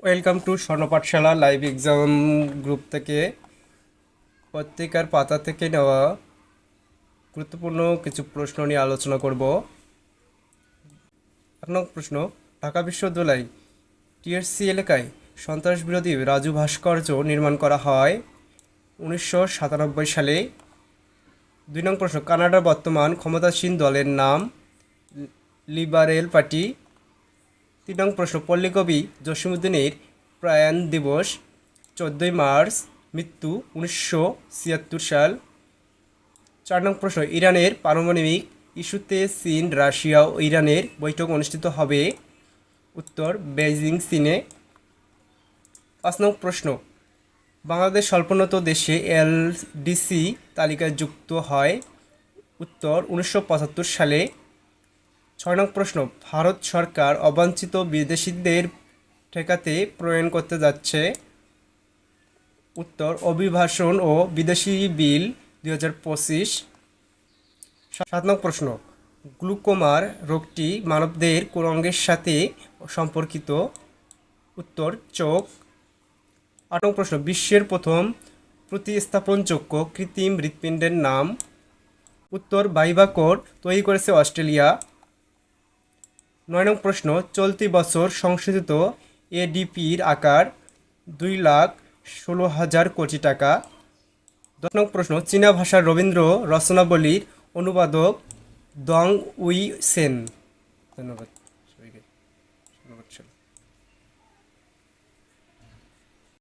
Welcome to স্বর্ণ পাঠশালা live exam group থেকে পত্রিকার পাতা থেকে নেওয়া গুরুত্বপূর্ণ কিছু প্রশ্ন নিয়ে আলোচনা করব। 1 নং প্রশ্ন, ঢাকা বিশ্ববিদ্যালয় টিএসসি এলাকায় সন্ত্রাস বিরোধী রাজু ভাস্কর্য নির্মাণ করা হয় 1997 সালে। 2 নং প্রশ্ন, কানাডার বর্তমান ক্ষমতাসীন দলের নাম লিবারেল পার্টি। 3 নং প্রশ্ন, পল্লীকবি জসীমউদ্দীনের প্রয়াণ দিবস 14 মার্চ, মৃত্যু 1976 সাল। 4 নং প্রশ্ন, ইরানের পারমাণবিক ইস্যুতে চীন, রাশিয়া ও ইরানের বৈঠক অনুষ্ঠিত হবে। উত্তর, বেইজিং, চীনে। 5 নং প্রশ্ন, বাংলাদেশ স্বল্পোন্নত দেশে এলডিসি তালিকায় যুক্ত হয়। উত্তর, 1975 সালে। 6 নং প্রশ্ন, ভারত সরকার অবাঞ্ছিত বিদেশিদের ঠেকাতে প্রণয়ন করতে যাচ্ছে। উত্তর, অভিবাসন ও বিদেশি বিল 2025। 7 নং প্রশ্ন, গ্লুকোমার রোগটি মানবদেহের কোন অঙ্গের সাথে সম্পর্কিত। উত্তর, চোখ। 8 নং প্রশ্ন, বিশ্বের প্রথম প্রতিস্থাপনযোগ্য কৃত্রিম হৃৎপিণ্ডের নাম। উত্তর, ভাইভাকোর তৈরি করেছে অস্ট্রেলিয়া। 9 নং প্রশ্ন, চলতি বছর সংশোধিত এডিপির আকার 2,16,000 কোটি টাকা। 10 নং প্রশ্ন, চীনা ভাষার রবীন্দ্র রচনাবলীর অনুবাদক দং উই সেন। ধন্যবাদ।